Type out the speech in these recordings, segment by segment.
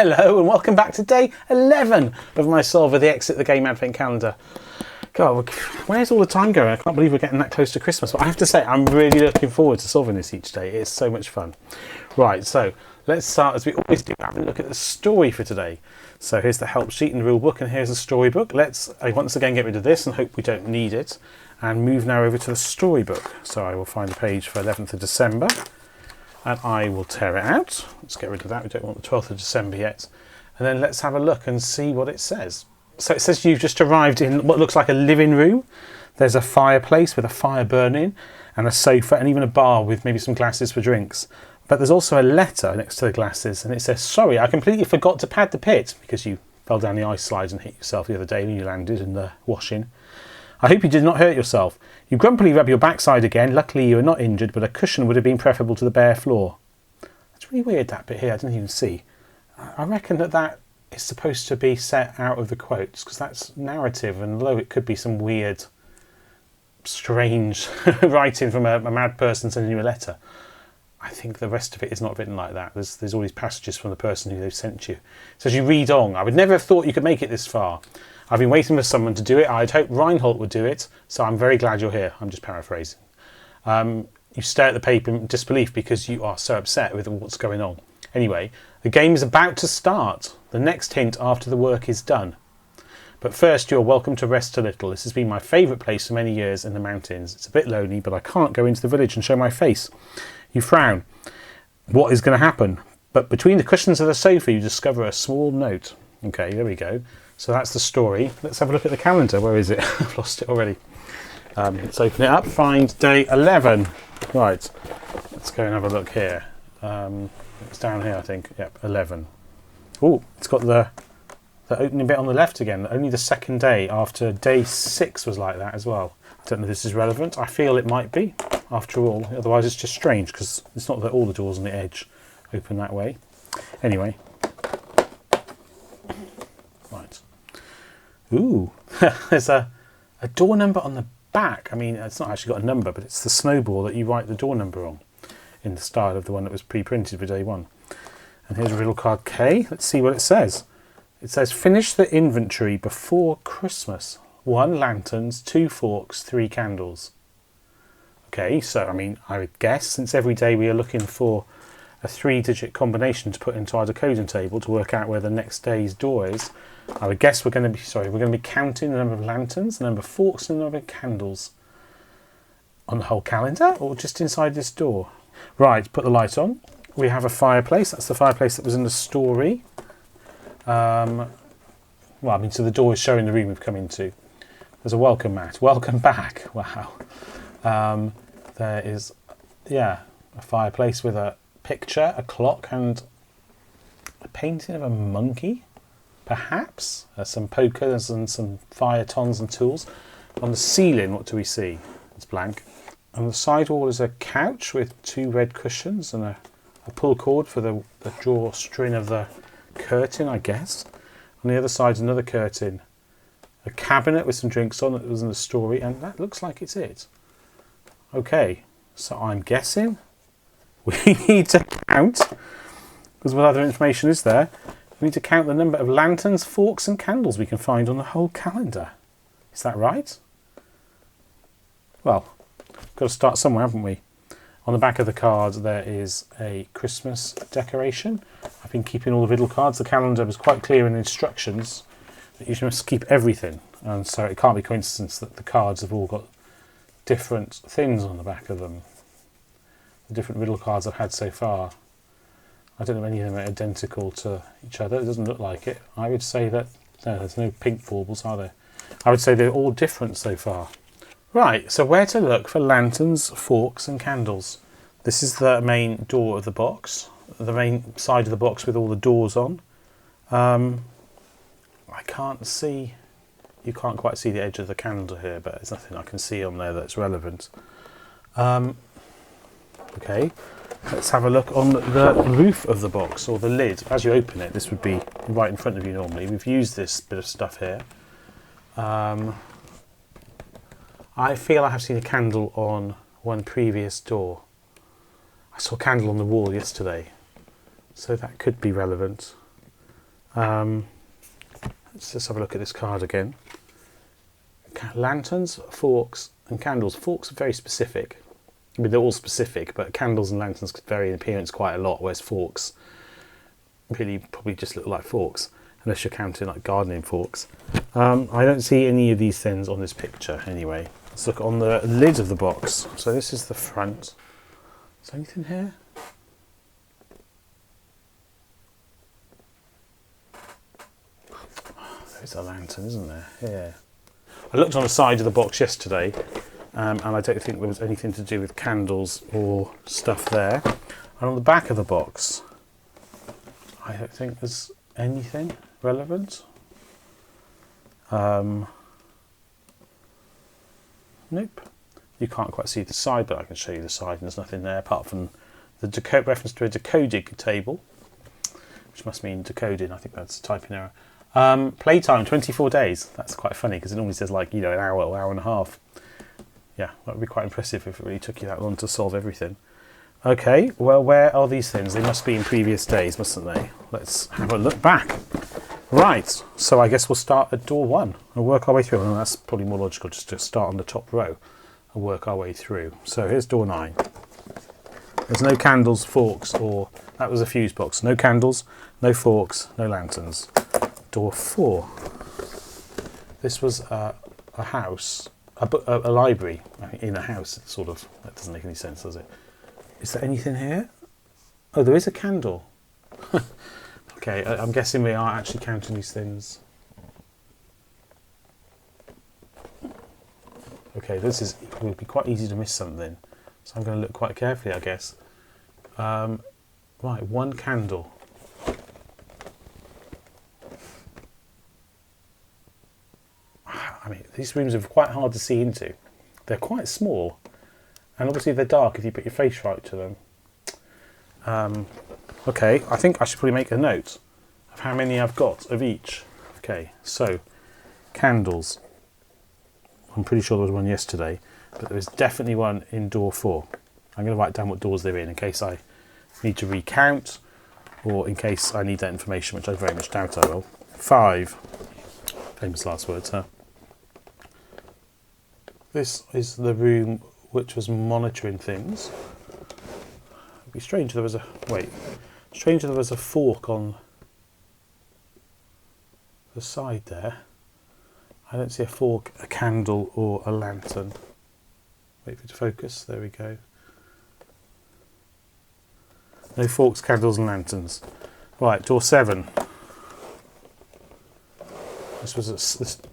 Hello and welcome back to day 11 of my Solver the Exit the Game Advent Calendar. God, where's all the time going? I can't believe we're getting that close to Christmas, but I have to say I'm really looking forward to solving this each day. It's so much fun. Right, so let's start as we always do, having a look at the story for today. So here's the help sheet and rule book, and here's the storybook. Let's once again get rid of this and hope we don't need it, and move now over to the storybook. So I will find the page for 11th of December. And I will tear it out. Let's get rid of that. We don't want the 12th of December yet. And then let's have a look and see what it says. So it says you've just arrived in what looks like a living room. There's a fireplace with a fire burning and a sofa and even a bar with maybe some glasses for drinks. But there's also a letter next to the glasses, and it says, "Sorry, I completely forgot to pad the pit," because you fell down the ice slides and hit yourself the other day when you landed in the washing. "I hope you did not hurt yourself. You grumpily rub your backside again. Luckily you are not injured, but a cushion would have been preferable to the bare floor." That's really weird, that bit here. I didn't even see. I reckon that is supposed to be set out of the quotes, because that's narrative, and although it could be some weird, strange writing from a mad person sending you a letter, I think the rest of it is not written like that. There's all these passages from the person who they've sent you. So as you read on, I would never have thought you could make it this far. I've been waiting for someone to do it. I'd hoped Reinhold would do it, so I'm very glad you're here. I'm just paraphrasing. You stare at the paper in disbelief because you are so upset with what's going on. Anyway, the game is about to start. The next hint after the work is done. But first, you're welcome to rest a little. This has been my favourite place for many years in the mountains. It's a bit lonely, but I can't go into the village and show my face. You frown. What is going to happen? But between the cushions of the sofa, you discover a small note. Okay, there we go. So that's the story. Let's have a look at the calendar. Where is it? I've lost it already. Let's open it up. Find day 11. Right. Let's go and have a look here. It's down here, I think. Yep, 11. Oh, it's got the opening bit on the left again. Only the second day after day 6 was like that as well. I don't know if this is relevant. I feel it might be, after all. Otherwise, it's just strange because it's not that all the doors on the edge open that way. Anyway. Right. Ooh, there's a door number on the back. I mean, it's not actually got a number, but it's the snowball that you write the door number on in the style of the one that was pre-printed for day 1. And here's riddle card K. Let's see what it says. It says, finish the inventory before Christmas. 1 lanterns, 2 forks, 3 candles. Okay, so I mean, I would guess, since every day we are looking for a 3-digit combination to put into our decoding table to work out where the next day's door is, I would guess we're going to be counting the number of lanterns, the number of forks, and the number of candles on the whole calendar, or just inside this door. Right, put the light on. We have a fireplace. That's the fireplace that was in the story. Well, I mean, so the door is showing the room we've come into. There's a welcome mat. Welcome back. Wow. There is, a fireplace with a picture, a clock, and a painting of a monkey, perhaps. Some pokers and some fire tons and tools. On the ceiling, what do we see? It's blank. On the side wall is a couch with 2 red cushions and a pull cord for the drawstring of the curtain, I guess. On the other side is another curtain. A cabinet with some drinks on that was in the story, and that looks like it's it. Okay, so I'm guessing we need to count, because what other information is there? We need to count the number of lanterns, forks and candles we can find on the whole calendar. Is that right? Well, we've got to start somewhere, haven't we? On the back of the card there is a Christmas decoration. I've been keeping all the riddle cards. The calendar was quite clear in the instructions that you must keep everything, and so it can't be coincidence that the cards have all got different things on the back of them. The different riddle cards I've had so far, I don't know if any of them are identical to each other. It doesn't look like it. I would say that there's no pink baubles, are there? I would say they're all different so far. Right, so where to look for lanterns, forks and candles? This is the main door of the box, the main side of the box with all the doors on. I can't see, you can't quite see the edge of the calendar here, but there's nothing I can see on there that's relevant. Okay, let's have a look on the roof of the box, or the lid. As you open it, this would be right in front of you normally. We've used this bit of stuff here. I feel I have seen a candle on one previous door. I saw a candle on the wall yesterday, so that could be relevant. Let's just have a look at this card again. Lanterns, forks and candles. Forks are very specific. I mean, they're all specific, but candles and lanterns could vary in appearance quite a lot, whereas forks really probably just look like forks, unless you're counting like gardening forks. I don't see any of these things on this picture anyway. Let's look on the lid of the box. So this is the front. Is there anything here? There's a lantern, isn't there? Yeah. I looked on the side of the box yesterday, and I don't think there was anything to do with candles or stuff there. And on the back of the box, I don't think there's anything relevant. Nope. You can't quite see the side, but I can show you the side, and there's nothing there apart from the reference to a decoding table, which must mean decoding. I think that's a typing error. Playtime 24 days. That's quite funny because it normally says like, you know, an hour or hour and a half. Yeah, that would be quite impressive if it really took you that long to solve everything. Okay, well, where are these things? They must be in previous days, mustn't they? Let's have a look back. Right, so I guess we'll start at door 1 and work our way through. And that's probably more logical, just to start on the top row and work our way through. So here's door 9. There's no candles, forks, or... That was a fuse box. No candles, no forks, no lanterns. Door 4. This was a house, a library in a house, sort of. That doesn't make any sense, does it? Is there anything here? Oh, there is a candle. Okay, I'm guessing we are actually counting these things. Okay, it would be quite easy to miss something, so I'm going to look quite carefully, I guess. Right, 1 candle. I mean, these rooms are quite hard to see into. They're quite small, and obviously they're dark if you put your face right to them. Okay, I think I should probably make a note of how many I've got of each. Okay, so candles. I'm pretty sure there was one yesterday, but there was definitely one in door 4. I'm going to write down what doors they're in case I need to recount, or in case I need that information, which I very much doubt I will. 5. Famous last words, huh? This is the room which was monitoring things. It'd be strange if there was a... Wait. Strange if there was a fork on the side there. I don't see a fork, a candle, or a lantern. Wait for it to focus. There we go. No forks, candles, and lanterns. Right, door 7.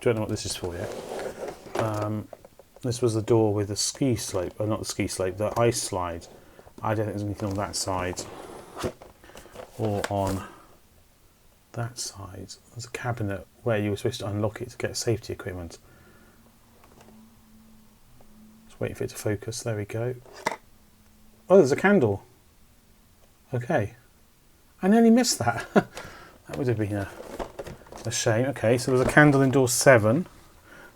Don't know what this is for yet. This was the door with the ski slope, or not the ski slope, the ice slide. I don't think there's anything on that side, or on that side. There's a cabinet where you were supposed to unlock it to get safety equipment. Just waiting for it to focus. There we go. Oh, there's a candle. Okay. I nearly missed that. That would have been a shame. Okay, so there's a candle in door 7.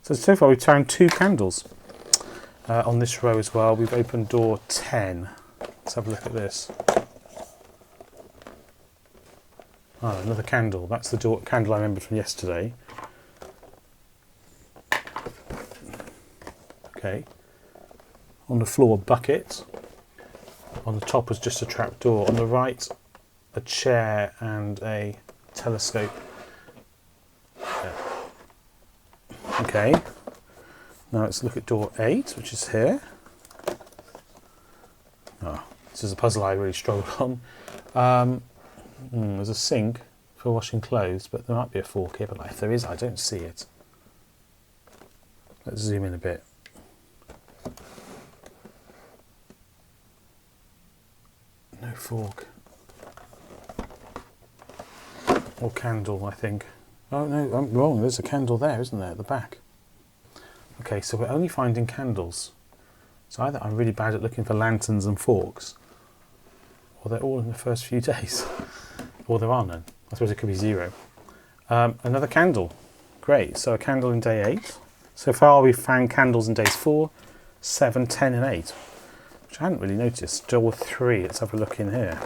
So far we've found 2 candles on this row as well. We've opened door 10. Let's have a look at this. Oh, another candle. That's the candle I remembered from yesterday. Okay. On the floor, bucket. On the top was just a trap door. On the right, a chair and a telescope. Okay. Now let's look at door 8, which is here. Oh, this is a puzzle I really struggled on. There's a sink for washing clothes, but there might be a fork here, but if there is, I don't see it. Let's zoom in a bit. No fork. Or candle, I think. Oh no, I'm wrong. There's a candle there, isn't there, at the back? Okay, so we're only finding candles. So either I'm really bad at looking for lanterns and forks, or they're all in the first few days. Or there are none. I suppose it could be 0. Another candle. Great, so a candle in day 8. So far we've found candles in days 4, 7, 10 and 8. Which I hadn't really noticed. Door 3, let's have a look in here.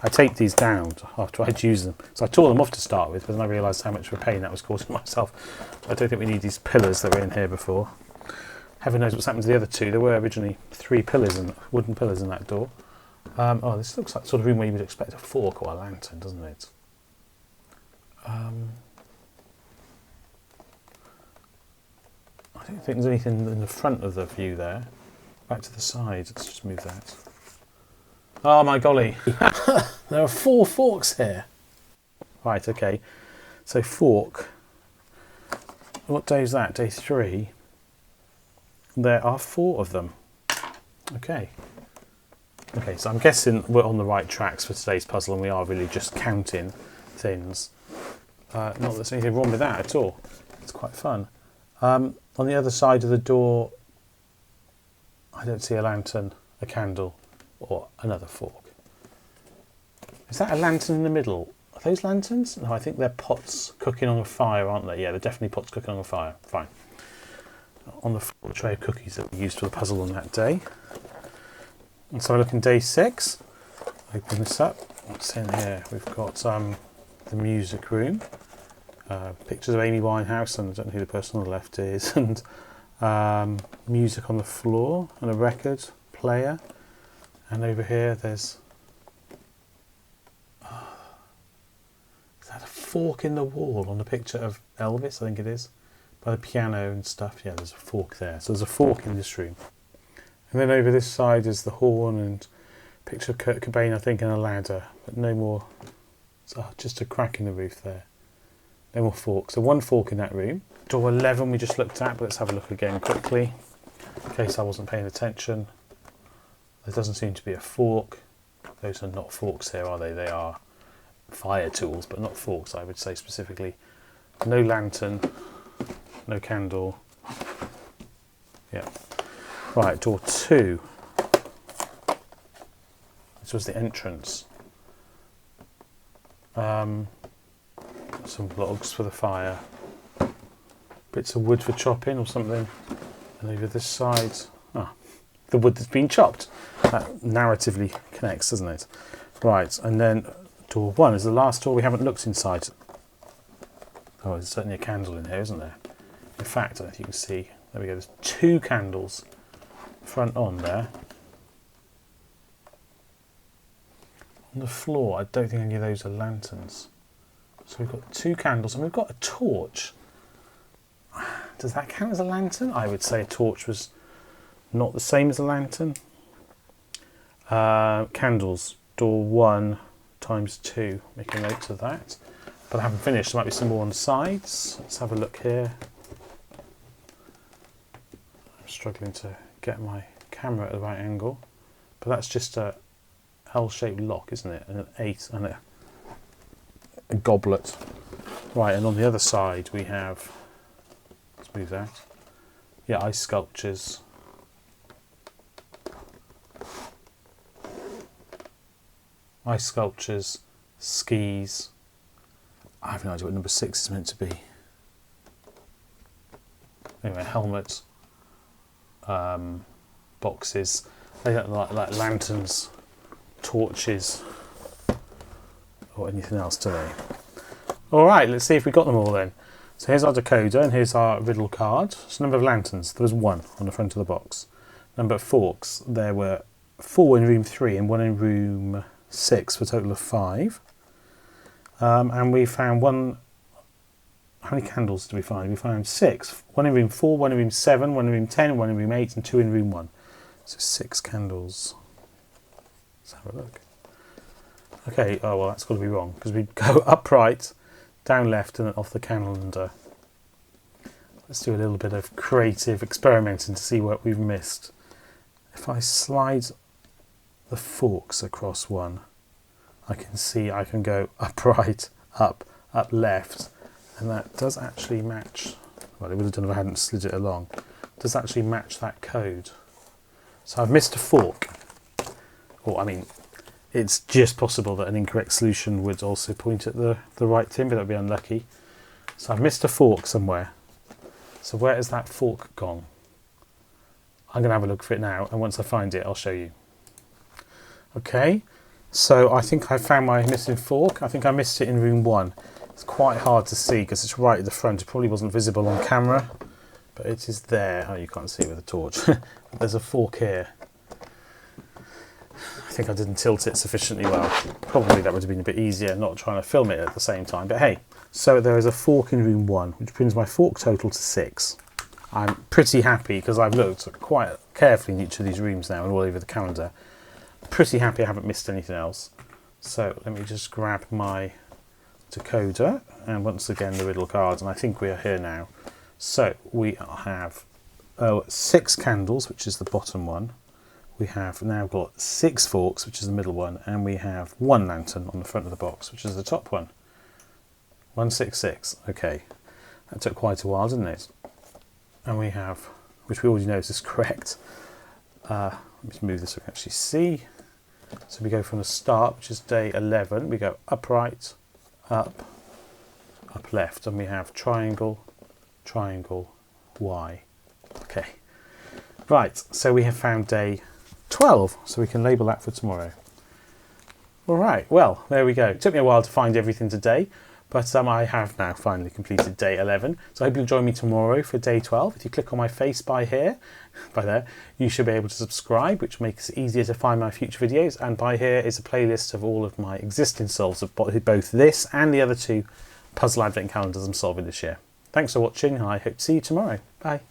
I taped these down after I'd used them. So I tore them off to start with, but then I realised how much of a pain that was causing myself. I don't think we need these pillars that were in here before. Heaven knows what's happened to the other two. There were originally 3 pillars and wooden pillars in that door. Oh, this looks like the sort of room where you would expect a fork or a lantern, doesn't it? I don't think there's anything in the front of the view there. Back to the side. Let's just move that. Oh my golly. There are 4 forks here. Right, okay. So fork. What day is that? Day 3. There are 4 of them. Okay. Okay, so I'm guessing we're on the right tracks for today's puzzle and we are really just counting things. Not that there's anything wrong with that at all. It's quite fun. On the other side of the door, I don't see a lantern, a candle, or another fork. Is that a lantern in the middle? Are those lanterns? No, I think they're pots cooking on a fire, aren't they? Yeah, they're definitely pots cooking on a fire. Fine. On the floor, tray of cookies that we used for the puzzle on that day. And so I look in day 6. Open this up. What's in here? We've got the music room. Pictures of Amy Winehouse, and I don't know who the person on the left is, and music on the floor, and a record player. And over here there's... is that a fork in the wall on the picture of Elvis? I think it is. By the piano and stuff. Yeah, there's a fork there. So there's a fork in this room. And then over this side is the horn and picture of Kurt Cobain, I think, and a ladder. But no more... so just a crack in the roof there. No more forks. So 1 fork in that room. Door 11 we just looked at, but let's have a look again quickly, in case I wasn't paying attention. There doesn't seem to be a fork. Those are not forks here, are they? They are fire tools, but not forks, I would say specifically. No lantern, no candle. Yeah. Right, door 2. This was the entrance. Some logs for the fire. Bits of wood for chopping or something. And over this side, the wood that's been chopped. That narratively connects, doesn't it? Right, and then door 1 is the last door we haven't looked inside. Oh, there's certainly a candle in here, isn't there? In fact, I don't know if you can see. There we go, there's 2 candles front on there. On the floor, I don't think any of those are lanterns. So we've got 2 candles and we've got a torch. Does that count as a lantern? I would say a torch was not the same as a lantern. Candles, door 1 times 2. Make a note of that. But I haven't finished. There might be some more on the sides. Let's have a look here. I'm struggling to get my camera at the right angle. But that's just a L-shaped lock, isn't it? And an 8 and a goblet. Right, and on the other side we have, let's move that. Yeah, ice sculptures. Ice sculptures, skis. I have no idea what number 6 is meant to be. Anyway, helmet, boxes. They don't like lanterns, torches, or anything else, do they? Alright, let's see if we got them all then. So here's our decoder and here's our riddle card. So number of lanterns, there was 1 on the front of the box. Number of forks, there were 4 in room 3 and 1 in room 6 for a total of 5. And we found 1. How many candles did we find? We found 6. 1 in room 4, 1 in room 7, 1 in room 10, 1 in room 8 and 2 in room 1. So 6 candles. Let's have a look. Okay, oh well, that's got to be wrong because we go upright, down left and then off the calendar. Let's do a little bit of creative experimenting to see what we've missed. If I slide the forks across 1, I can see I can go upright, up left, and that does actually match. Well, it would have done if I hadn't slid it along. It does actually match that code. So I've missed a fork. Or, I mean, it's just possible that an incorrect solution would also point at the right thing, but that would be unlucky. So I've missed a fork somewhere. So where has that fork gone? I'm going to have a look for it now, and once I find it, I'll show you. Okay, So I think I found my missing fork. I think I missed it in room 1. It's quite hard to see because it's right at the front. It probably wasn't visible on camera, but it is there. Oh, you can't see it with a torch. There's a fork here. I think I didn't tilt it sufficiently well. Probably that would have been a bit easier not trying to film it at the same time, but hey. So there is a fork in room 1, which brings my fork total to 6. I'm pretty happy because I've looked quite carefully in each of these rooms now and all over the calendar. Pretty happy I haven't missed anything else. So let me just grab my decoder and once again the riddle cards, and I think we are here now. So we have 6 candles, which is the bottom one. We have now got 6 forks, which is the middle one, and we have 1 lantern on the front of the box, which is the top one. 166. Okay, that took quite a while, didn't it? And we have, which we already know is correct. Let me just move this so we can actually see. So we go from the start, which is day 11. We go upright, up, up left, and we have triangle, triangle, Y. Okay. Right, so we have found day 12, so we can label that for tomorrow. All right, well, there we go. It took me a while to find everything today, but I have now finally completed day 11. So I hope you'll join me tomorrow for day 12. If you click on my face by there, you should be able to subscribe, which makes it easier to find my future videos. And by here is a playlist of all of my existing solves of both this and the other 2 puzzle advent calendars I'm solving this year. Thanks for watching, and I hope to see you tomorrow. Bye.